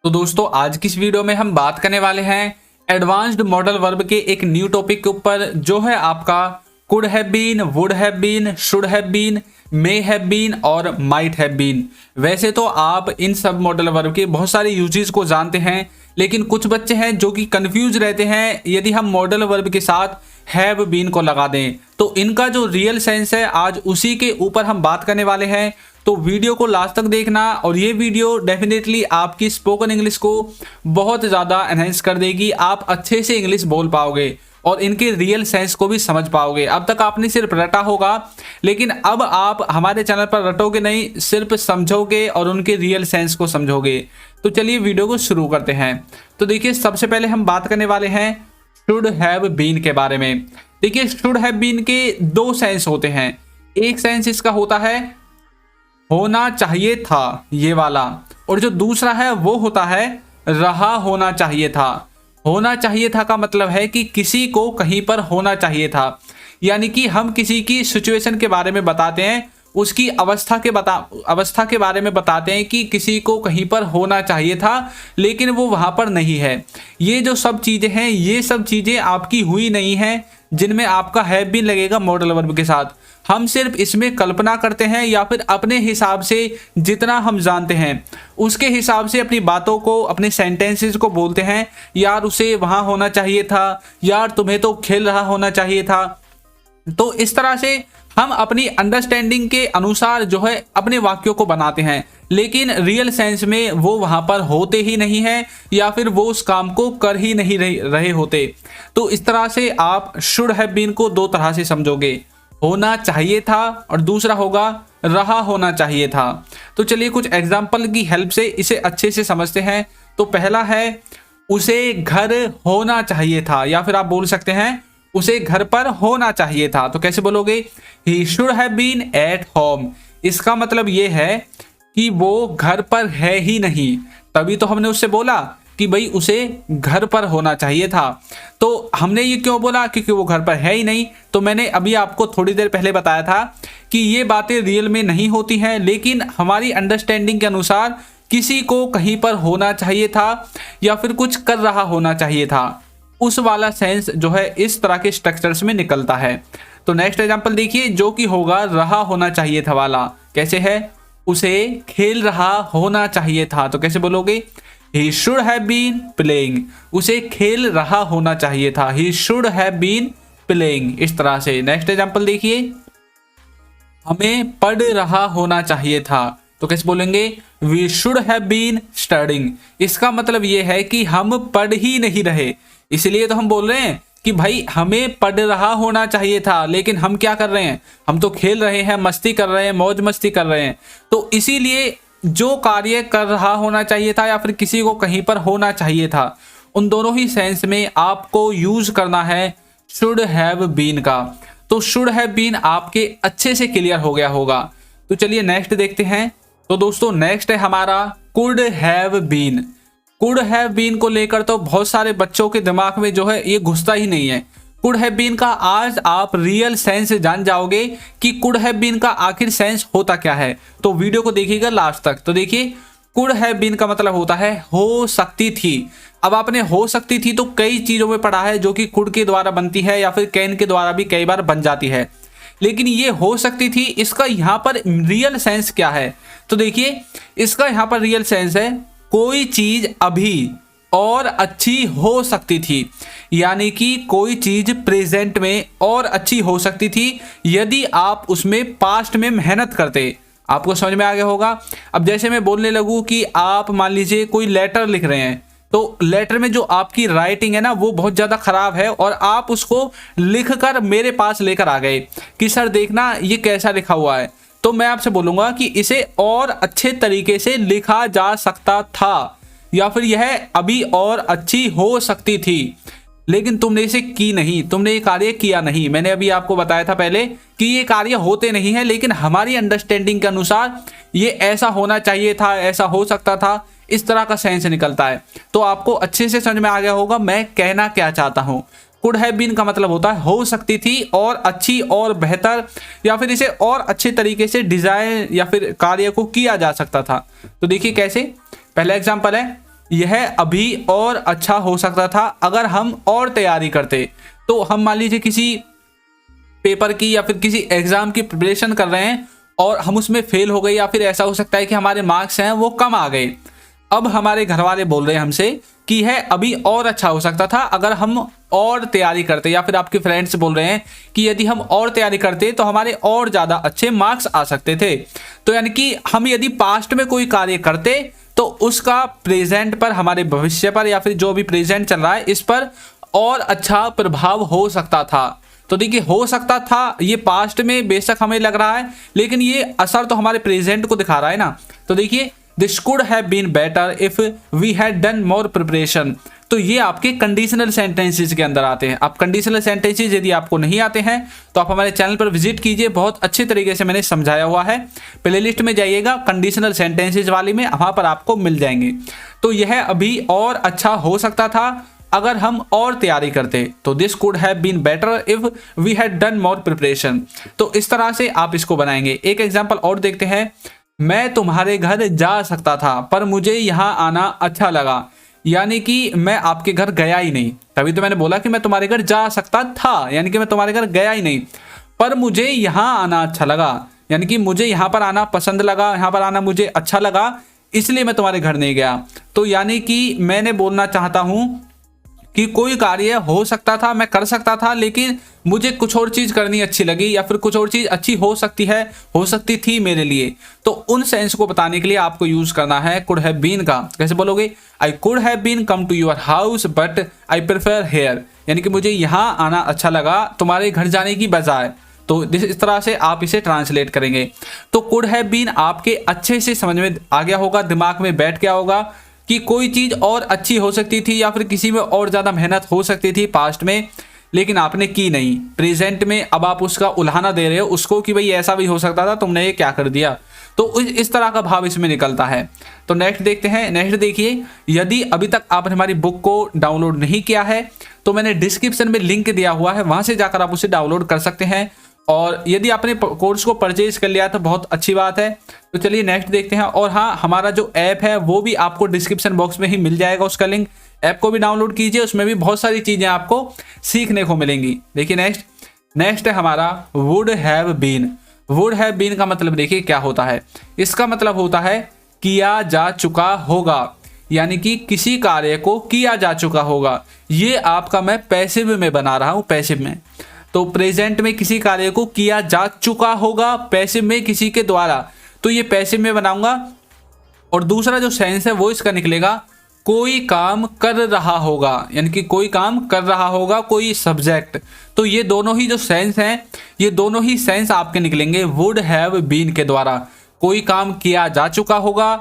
तो दोस्तों आज की इस वीडियो में हम बात करने वाले हैं एडवांस्ड मॉडल वर्ब के एक न्यू टॉपिक के ऊपर, जो है आपका could have been, would have been, should have been, may have been और माइट हैव बीन। वैसे तो आप इन सब मॉडल वर्ब के बहुत सारे यूजेस को जानते हैं, लेकिन कुछ बच्चे हैं जो कि कंफ्यूज रहते हैं यदि हम मॉडल वर्ब के साथ हैव बीन को लगा दें। तो इनका जो रियल सेंस है आज उसी के ऊपर हम बात करने वाले हैं। तो वीडियो को लास्ट तक देखना, और ये वीडियो डेफिनेटली आपकी स्पोकन इंग्लिश को बहुत ज़्यादा एनहेंस कर देगी। आप अच्छे से इंग्लिश बोल पाओगे और इनके रियल सेंस को भी समझ पाओगे। अब तक आपने सिर्फ रटा होगा, लेकिन अब आप हमारे चैनल पर रटोगे नहीं, सिर्फ समझोगे और उनके रियल सेंस को समझोगे। तो चलिए वीडियो को शुरू करते हैं। तो देखिए, सबसे पहले हम बात करने वाले हैं शुड हैव बीन के बारे में। देखिए, शुड हैव बीन के दो सेंस होते हैं। एक सेंस इसका होता है होना चाहिए था, ये वाला, और जो दूसरा है वो होता है रहा होना चाहिए था। होना चाहिए था का मतलब है कि किसी को कहीं पर होना चाहिए था, यानी कि हम किसी की सिचुएशन के बारे में बताते हैं, उसकी अवस्था के बारे में बताते हैं कि किसी को कहीं पर होना चाहिए था लेकिन वो वहां पर नहीं है। ये जो सब चीजें हैं, ये सब चीजें आपकी हुई नहीं हैं जिनमें आपका हैव बीन लगेगा मॉडल वर्ब के साथ। हम सिर्फ इसमें कल्पना करते हैं या फिर अपने हिसाब से जितना हम जानते हैं उसके हिसाब से अपनी बातों को, अपने सेंटेंसेस को बोलते हैं। यार उसे वहां होना चाहिए था, यार तुम्हें तो खेल रहा होना चाहिए था। तो इस तरह से हम अपनी अंडरस्टैंडिंग के अनुसार जो है अपने वाक्यों को बनाते हैं, लेकिन रियल सेंस में वो वहां पर होते ही नहीं है या फिर वो उस काम को कर ही नहीं रहे होते। तो इस तरह से आप शुड हैव बीन को दो तरह से समझोगे, होना चाहिए था और दूसरा होगा रहा होना चाहिए था। तो चलिए कुछ एग्जाम्पल की हेल्प से इसे अच्छे से समझते हैं। तो पहला है उसे घर होना चाहिए था, या फिर आप बोल सकते हैं उसे घर पर होना चाहिए था। तो कैसे बोलोगे? He should have been at home. इसका मतलब ये है कि वो घर पर है ही नहीं, तभी तो हमने उससे बोला कि भाई उसे घर पर होना चाहिए था। तो हमने ये क्यों बोला? क्योंकि वो घर पर है ही नहीं। तो मैंने अभी आपको थोड़ी देर पहले बताया था कि ये बातें रियल में नहीं होती हैं, लेकिन हमारी अंडरस्टैंडिंग के अनुसार किसी को कहीं पर होना चाहिए था या फिर कुछ कर रहा होना चाहिए था, उस वाला सेंस जो है इस तरह के स्ट्रक्चर्स में निकलता है। तो नेक्स्ट एग्जांपल देखिए, जो कि होगा रहा होना चाहिए था वाला। कैसे है? उसे खेल रहा होना चाहिए था। तो कैसे बोलोगे? He should have been playing। उसे खेल रहा होना चाहिए था। He should have been playing। इस तरह से। नेक्स्ट एग्जांपल देखिए, हमें पढ़ रहा होना चाहिए था। तो कैसे बोलेंगे? We should have been studying। इसका मतलब ये है कि हम पढ़ ही नहीं रहे, इसलिए तो हम बोल रहे हैं कि भाई हमें पढ़ रहा होना चाहिए था, लेकिन हम क्या कर रहे हैं? हम तो खेल रहे हैं, मस्ती कर रहे हैं, मौज मस्ती कर रहे हैं। तो इसीलिए जो कार्य कर रहा होना चाहिए था या फिर किसी को कहीं पर होना चाहिए था, उन दोनों ही सेंस में आपको यूज करना है शुड हैव बीन का। तो शुड हैव बीन आपके अच्छे से क्लियर हो गया होगा। तो चलिए नेक्स्ट देखते हैं। तो दोस्तों नेक्स्ट है हमारा could have been. Could have been को लेकर तो बहुत सारे बच्चों के दिमाग में जो है ये घुसता ही नहीं है। कुड हैव बीन का आज आप रियल सेंस जान जाओगे कि कुड हैव बीन का आखिर सेंस होता क्या है। तो वीडियो को देखिएगा लास्ट तक। तो देखिए, कुड हैव बीन का मतलब होता है हो सकती थी। अब आपने हो सकती थी तो कई चीजों में पढ़ा है जो कि कुड के द्वारा बनती है या फिर कैन के द्वारा भी कई बार बन जाती है, लेकिन ये हो सकती थी, इसका यहाँ पर रियल सेंस क्या है? तो देखिए, इसका यहाँ पर रियल सेंस है कोई चीज अभी और अच्छी हो सकती थी, यानी कि कोई चीज प्रेजेंट में और अच्छी हो सकती थी यदि आप उसमें पास्ट में मेहनत करते। आपको समझ में आ गया होगा। अब जैसे मैं बोलने लगूं कि आप मान लीजिए कोई लेटर लिख रहे हैं, तो लेटर में जो आपकी राइटिंग है ना वो बहुत ज़्यादा खराब है, और आप उसको लिखकर मेरे पास लेकर आ गए कि सर देखना ये कैसा लिखा हुआ है। तो मैं आपसे बोलूँगा कि इसे और अच्छे तरीके से लिखा जा सकता था, या फिर यह अभी और अच्छी हो सकती थी, लेकिन तुमने इसे की नहीं, तुमने ये कार्य किया नहीं। मैंने अभी आपको बताया था पहले कि ये कार्य होते नहीं है, लेकिन हमारी अंडरस्टैंडिंग के अनुसार ये ऐसा होना चाहिए था, ऐसा हो सकता था, इस तरह का सेंस निकलता है। तो आपको अच्छे से समझ में आ गया होगा मैं कहना क्या चाहता हूँ। कुड हैव बीन का मतलब होता है हो सकती थी और अच्छी और बेहतर, या फिर इसे और अच्छे तरीके से डिजाइन या फिर कार्य को किया जा सकता था। तो देखिए कैसे। पहला एग्जांपल है यह अभी और अच्छा हो सकता था अगर हम और तैयारी करते। तो हम मान लीजिए किसी पेपर की या फिर किसी एग्जाम की प्रिपरेशन कर रहे हैं और हम उसमें फेल हो गए, या फिर ऐसा हो सकता है कि हमारे मार्क्स हैं वो कम आ गए। अब हमारे घर वाले बोल रहे हैं हमसे कि यह अभी और अच्छा हो सकता था अगर हम और तैयारी करते, या फिर आपके फ्रेंड्स बोल रहे हैं कि यदि हम और तैयारी करते तो हमारे और ज़्यादा अच्छे मार्क्स आ सकते थे। तो यानी कि हम यदि पास्ट में कोई कार्य करते तो उसका प्रेजेंट पर, हमारे भविष्य पर, या फिर जो भी प्रेजेंट चल रहा है इस पर और अच्छा प्रभाव हो सकता था। तो देखिए, हो सकता था ये पास्ट में बेशक हमें लग रहा है, लेकिन ये असर तो हमारे प्रेजेंट को दिखा रहा है ना। तो देखिए, this could have been better if we had done more preparation. तो ये आपके कंडीशनल सेंटेंसेस के अंदर आते हैं। अब कंडीशनल सेंटेंसेस यदि आपको नहीं आते हैं तो आप हमारे चैनल पर विजिट कीजिए, बहुत अच्छे तरीके से मैंने समझाया हुआ है। प्लेलिस्ट में जाइएगा, कंडीशनल सेंटेंसेस वाली में, वहां पर आपको मिल जाएंगे। तो यह अभी और अच्छा हो सकता था अगर हम और तैयारी करते। तो this could have been better if we had done more preparation. तो इस तरह से आप इसको बनाएंगे। एक एग्जांपल और देखते हैं। मैं तुम्हारे घर जा सकता था पर मुझे यहाँ आना अच्छा लगा। यानी कि मैं आपके घर गया ही नहीं, तभी तो मैंने बोला कि मैं तुम्हारे घर जा सकता था, यानी कि मैं तुम्हारे घर गया ही नहीं, पर मुझे यहाँ आना अच्छा लगा। यानी कि मुझे यहाँ पर आना पसंद लगा, यहाँ पर आना मुझे अच्छा लगा, इसलिए मैं तुम्हारे घर नहीं गया। तो यानी कि मैंने बोलना चाहता हूँ कि कोई कार्य हो सकता था, मैं कर सकता था, लेकिन मुझे कुछ और चीज़ करनी अच्छी लगी, या फिर कुछ और चीज़ अच्छी हो सकती थी मेरे लिए। तो उन सेंस को बताने के लिए आपको यूज़ करना है कुड हैव बीन का। कैसे बोलोगे? I could have been come to your house but I prefer here. यानी कि मुझे यहाँ आना अच्छा लगा तुम्हारे घर जाने की बजाय। तो इस तरह से आप इसे ट्रांसलेट करेंगे। तो कुड हैव बीन आपके अच्छे से समझ में आ गया होगा, दिमाग में बैठ गया होगा कि कोई चीज़ और अच्छी हो सकती थी, या फिर किसी में और ज़्यादा मेहनत हो सकती थी पास्ट में, लेकिन आपने की नहीं। प्रेजेंट में अब आप उसका उल्हाना दे रहे हो उसको कि भाई ऐसा भी हो सकता था, तुमने ये क्या कर दिया। तो इस तरह का भाव इसमें निकलता है। तो नेक्स्ट देखते हैं। नेक्स्ट देखिए, यदि अभी तक आपने हमारी बुक को डाउनलोड नहीं किया है तो मैंने डिस्क्रिप्शन में लिंक दिया हुआ है, वहाँ से जाकर आप उसे डाउनलोड कर सकते हैं। और यदि आपने कोर्स को परचेज कर लिया तो बहुत अच्छी बात है। तो चलिए नेक्स्ट देखते हैं। और हाँ, हमारा जो ऐप है वो भी आपको डिस्क्रिप्शन बॉक्स में ही मिल जाएगा, उसका लिंक। ऐप को भी डाउनलोड कीजिए, उसमें भी बहुत सारी चीज़ें आपको सीखने को मिलेंगी। देखिए नेक्स्ट है हमारा would have been. Would have been का मतलब देखिए क्या होता है। इसका मतलब होता है किया जा चुका होगा, यानी कि किसी कार्य को किया जा चुका होगा। ये आपका मैं पैसिव में बना रहा हूँ, पैसिव में। तो प्रेजेंट में किसी कार्य को किया जा चुका होगा, पैसिव में किसी के द्वारा, तो ये पैसिव में बनाऊंगा। और दूसरा जो सेंस है वो इसका निकलेगा कोई काम कर रहा होगा, यानी कि कोई काम कर रहा होगा, कोई सब्जेक्ट। तो ये दोनों ही जो सेंस हैं, ये दोनों ही सेंस आपके निकलेंगे वुड हैव बीन के द्वारा। कोई काम किया जा चुका होगा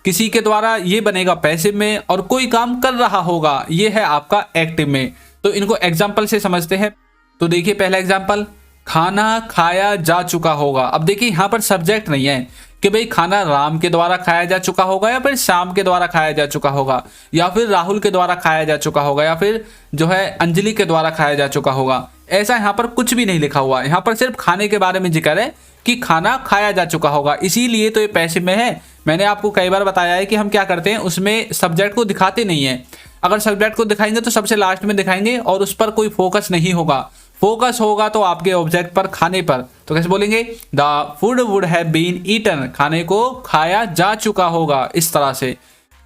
किसी के द्वारा, ये बनेगा पैसिव में, और कोई काम कर रहा होगा ये है आपका एक्टिव में। तो इनको एग्जाम्पल से समझते हैं। तो देखिए पहला एग्जाम्पल, खाना खाया जा चुका होगा। अब देखिए यहाँ पर सब्जेक्ट नहीं है कि भाई खाना राम के द्वारा खाया जा चुका होगा, या फिर श्याम के द्वारा खाया जा चुका होगा, या फिर राहुल के द्वारा खाया जा चुका होगा, या फिर जो है अंजलि के द्वारा खाया जा चुका होगा। ऐसा यहाँ पर कुछ भी नहीं लिखा हुआ है। यहाँ पर सिर्फ खाने के बारे में जिक्र है कि खाना खाया जा चुका होगा, इसीलिए तो ये पैसिव में है। मैंने आपको कई बार बताया है कि हम क्या करते हैं, उसमें सब्जेक्ट को दिखाते नहीं है। अगर सब्जेक्ट को दिखाएंगे तो सबसे लास्ट में दिखाएंगे और उस पर कोई फोकस नहीं होगा। फोकस होगा तो आपके ऑब्जेक्ट पर, खाने पर। तो कैसे बोलेंगे? The food would have been eaten, खाने को खाया जा चुका होगा, इस तरह से।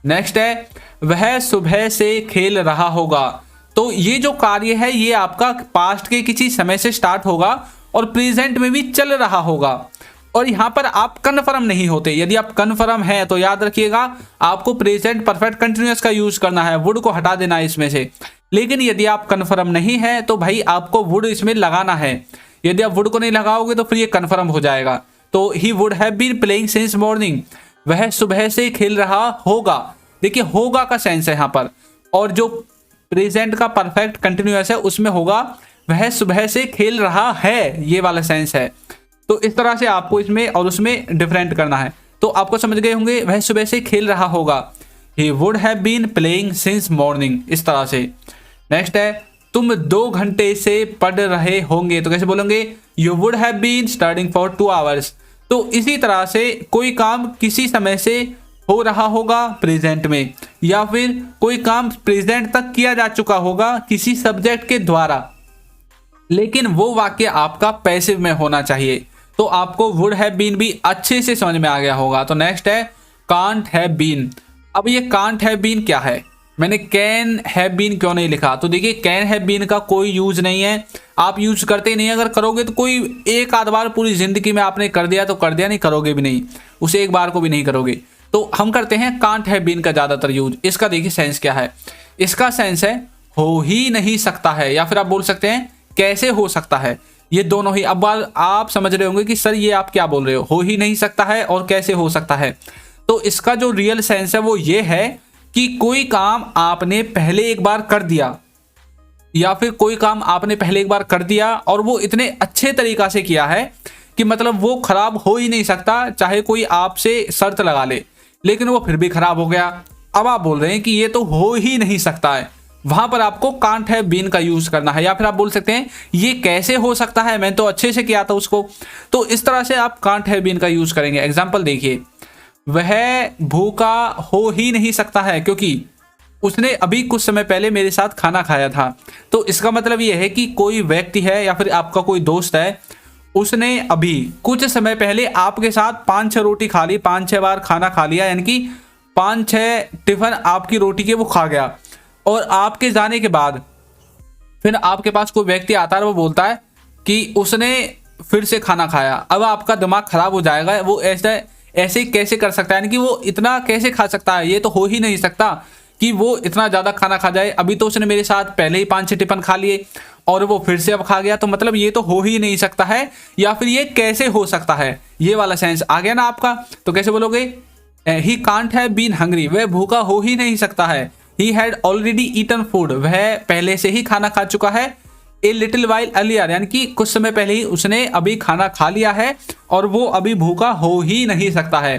नेक्स्ट है वह सुबह से खेल रहा होगा। तो ये जो कार्य है ये आपका पास्ट के किसी समय से स्टार्ट होगा और प्रेजेंट में भी चल रहा होगा। और यहाँ पर आप कन्फर्म नहीं होते। यदि आप कन्फर्म हैं तो याद रखिएगा आपको प्रेजेंट परफेक्ट कंटिन्यूअस का यूज करना है, वुड को हटा देना है इसमें से। लेकिन यदि आप कन्फर्म नहीं है तो भाई आपको वुड इसमें लगाना है। यदि आप वुड को नहीं लगाओगे तो फिर ये कन्फर्म हो जाएगा। तो he would have been playing since morning, वह सुबह से खेल रहा होगा। देखिए होगा का सेंस है यहाँ पर, और जो प्रेजेंट का परफेक्ट कंटिन्यूअस है उसमें होगा वह सुबह से खेल रहा है, ये वाला सेंस है। तो इस तरह से आपको इसमें और उसमें डिफरेंट करना है। तो आपको समझ गए होंगे, वह सुबह से खेल रहा होगा, he would have been playing since morning, इस तरह से। नेक्स्ट है तुम 2 घंटे से पढ़ रहे होंगे। तो कैसे बोलेंगे? You would have been studying for 2 hours. तो इसी तरह से कोई काम किसी समय से हो रहा होगा प्रेजेंट में, या फिर कोई काम प्रेजेंट तक किया जा चुका होगा किसी सब्जेक्ट के द्वारा, लेकिन वो वाक्य आपका पैसिव में होना चाहिए। तो आपको वुड हैव बीन भी अच्छे से समझ में आ गया होगा। तो नेक्स्ट है कांट हैव बीन। अब ये कांट हैव बीन क्या है, मैंने कैन हैव बीन क्यों नहीं लिखा? तो देखिए कैन हैव बीन का कोई यूज नहीं है, आप यूज करते ही नहीं। अगर करोगे तो कोई एक आध बार पूरी जिंदगी में आपने कर दिया तो कर दिया, नहीं करोगे भी नहीं, उसे एक बार को भी नहीं करोगे। तो हम करते हैं कांट हैव बीन का ज्यादातर यूज। इसका देखिए सेंस क्या है, इसका सेंस है हो ही नहीं सकता है, या फिर आप बोल सकते हैं कैसे हो सकता है। ये दोनों ही। अब बात आप समझ रहे होंगे कि सर ये आप क्या बोल रहे हो ही नहीं सकता है और कैसे हो सकता है। तो इसका जो रियल सेंस है वो ये है कि कोई काम आपने पहले एक बार कर दिया, या फिर कोई काम आपने पहले एक बार कर दिया और वो इतने अच्छे तरीका से किया है कि मतलब वो खराब हो ही नहीं सकता, चाहे कोई आपसे शर्त लगा ले, लेकिन वो फिर भी खराब हो गया। अब आप बोल रहे हैं कि ये तो हो ही नहीं सकता है, वहां पर आपको कांट हैव बीन का यूज करना है। या फिर आप बोल सकते हैं ये कैसे हो सकता है, मैं तो अच्छे से किया था उसको। तो इस तरह से आप कांट हैव बीन का यूज करेंगे। एग्जाम्पल देखिए, वह भूखा हो ही नहीं सकता है क्योंकि उसने अभी कुछ समय पहले मेरे साथ खाना खाया था। तो इसका मतलब यह है कि कोई व्यक्ति है या फिर आपका कोई दोस्त है, उसने अभी कुछ समय पहले आपके साथ 5-6 रोटी खा ली, 5-6 बार खाना खा लिया, यानी कि 5-6 टिफिन आपकी रोटी के वो खा गया। और आपके जाने के बाद फिर आपके पास कोई व्यक्ति आता है, वो बोलता है कि उसने फिर से खाना खाया। अब आपका दिमाग खराब हो जाएगा, वो ऐसे कैसे कर सकता है, यानी कि वो इतना कैसे खा सकता है, ये तो हो ही नहीं सकता कि वो इतना ज़्यादा खाना खा जाए। अभी तो उसने मेरे साथ पहले ही 5-6 टिफिन खा लिए और वो फिर से अब खा गया, तो मतलब ये तो हो ही नहीं सकता है, या फिर ये कैसे हो सकता है, ये वाला सेंस आ गया ना आपका। तो कैसे बोलोगे, he can't have been hungry, वह भूखा हो ही नहीं सकता है। He had already eaten food, वह पहले से ही खाना खा चुका है। ए लिटिल वाइल अर्लियर, यानी कि कुछ समय पहले ही उसने अभी खाना खा लिया है और वो अभी भूखा हो ही नहीं सकता है।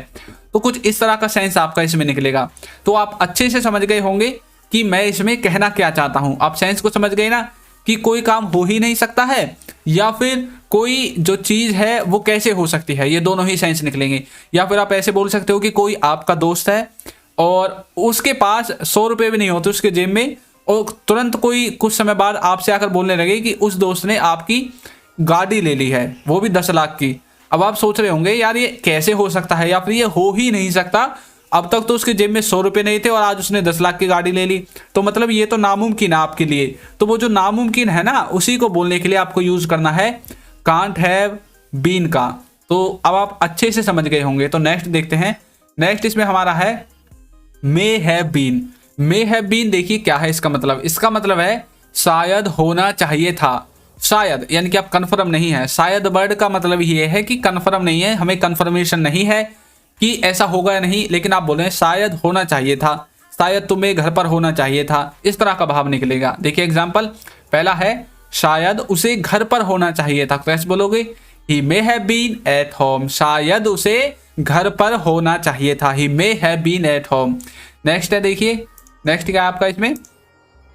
तो कुछ इस तरह का सेंस आपका इसमें निकलेगा। तो आप अच्छे से समझ गए होंगे कि मैं इसमें कहना क्या चाहता हूं। आप सेंस को समझ गए ना कि कोई काम हो ही नहीं सकता है, या फिर कोई जो चीज है वो कैसे हो सकती है, ये दोनों ही सेंस निकलेंगे। या फिर आप ऐसे बोल सकते हो कि कोई आपका दोस्त है और उसके पास 100 रुपये भी नहीं होते उसके जेब में, और तुरंत कोई कुछ समय बाद आपसे आकर बोलने लगे कि उस दोस्त ने आपकी गाड़ी ले ली है, वो भी 10 लाख की। अब आप सोच रहे होंगे यार ये कैसे हो सकता है, या फिर ये हो ही नहीं सकता, अब तक तो उसके जेब में 100 रुपये नहीं थे और आज उसने 10 लाख की गाड़ी ले ली, तो मतलब ये तो नामुमकिन है आपके लिए। तो वो जो नामुमकिन है ना, उसी को बोलने के लिए आपको यूज करना है कांट हैव बीन का। तो अब आप अच्छे से समझ गए होंगे। तो नेक्स्ट देखते हैं। नेक्स्ट इसमें हमारा है may have been. May have been देखिए क्या है इसका मतलब। इसका मतलब है शायद होना चाहिए था। शायद यानी कि आप कंफर्म नहीं है। शायद वर्ड का मतलब ये है कि कंफर्म नहीं है, हमें कंफर्मेशन नहीं है कि ऐसा होगा या नहीं, लेकिन आप बोल रहे हैं शायद होना चाहिए था, शायद तुम्हें घर पर होना चाहिए था, इस तरह का भाव निकलेगा। देखिए एग्जाम्पल, पहला है शायद उसे घर पर होना चाहिए था, तो ऐसे बोलोगे he may have been at home. शायद उसे घर पर होना चाहिए था, he may have been at home. Next है देखिए, नेक्स्ट क्या है आपका इसमें,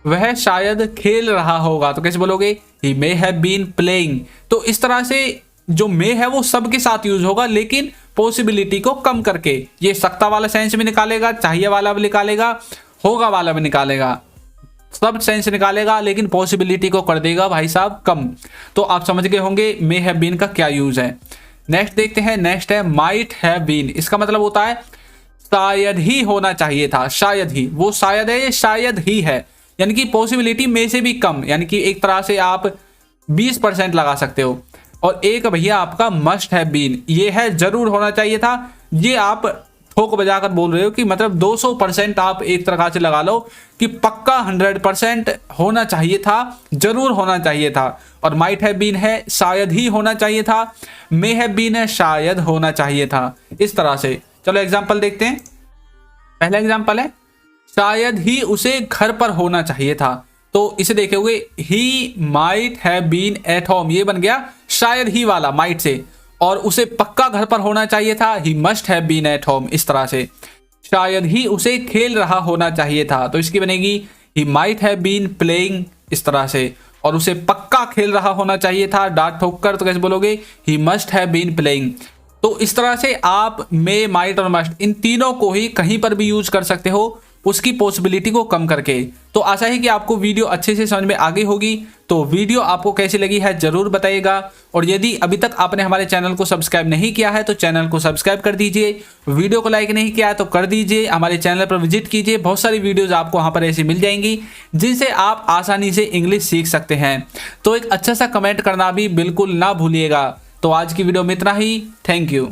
वह शायद खेल रहा होगा, तो कैसे बोलोगे he may have been playing. तो इस तरह से जो मे है वो सबके साथ यूज होगा, लेकिन पॉसिबिलिटी को कम करके। ये सकता वाला सेंस भी निकालेगा, चाहिए वाला भी निकालेगा, होगा वाला भी निकालेगा, सब सेंस निकालेगा, लेकिन पॉसिबिलिटी को कर देगा भाई साहब कम। तो आप समझ गए होंगे मे हैव बीन का क्या यूज है। नेक्स्ट देखते हैं। नेक्स्ट है माइट हैव बीन। इसका मतलब होता है शायद ही होना चाहिए था, शायद ही। वो शायद है, ये शायद ही है, यानी कि पॉसिबिलिटी में से भी कम, यानी कि एक तरह से आप 20% लगा सकते हो। और एक भैया आपका मस्ट हैव बीन, ये है जरूर होना चाहिए था। ये आप ठोक बजाकर बोल रहे हो कि मतलब 200% आप एक तरह से लगा लो कि पक्का 100% होना चाहिए था, जरूर होना चाहिए था। और माइट हैव बीन है शायद ही होना चाहिए था, मे हैव बीन है शायद होना चाहिए था, इस तरह से। चलो एग्जाम्पल देखते हैं। पहला एग्जाम्पल है शायद ही उसे घर पर होना चाहिए था, तो इसे देखोगे he might have been at home, ये बन गया शायद ही वाला माइट से। और उसे पक्का घर पर होना चाहिए था, he must have been at home, इस तरह से। शायद ही उसे खेल रहा होना चाहिए था, तो इसकी बनेगी he might have been playing, इस तरह से। और उसे पक्का खेल रहा होना चाहिए था, डांट ठोक कर, तो कैसे बोलोगे he must have been playing. तो इस तरह से आप मे, माइट और मस्ट इन तीनों को ही कहीं पर भी यूज कर सकते हो, उसकी पॉसिबिलिटी को कम करके। तो आशा है कि आपको वीडियो अच्छे से समझ में आ गई होगी। तो वीडियो आपको कैसी लगी है जरूर बताइएगा, और यदि अभी तक आपने हमारे चैनल को सब्सक्राइब नहीं किया है तो चैनल को सब्सक्राइब कर दीजिए। वीडियो को लाइक नहीं किया है तो कर दीजिए, हमारे चैनल पर विजिट कीजिए, बहुत सारी वीडियोज आपको वहाँ पर ऐसी मिल जाएंगी जिनसे आप आसानी से इंग्लिश सीख सकते हैं। तो एक अच्छा सा कमेंट करना भी बिल्कुल ना भूलिएगा। तो आज की वीडियो में इतना ही। Thank you.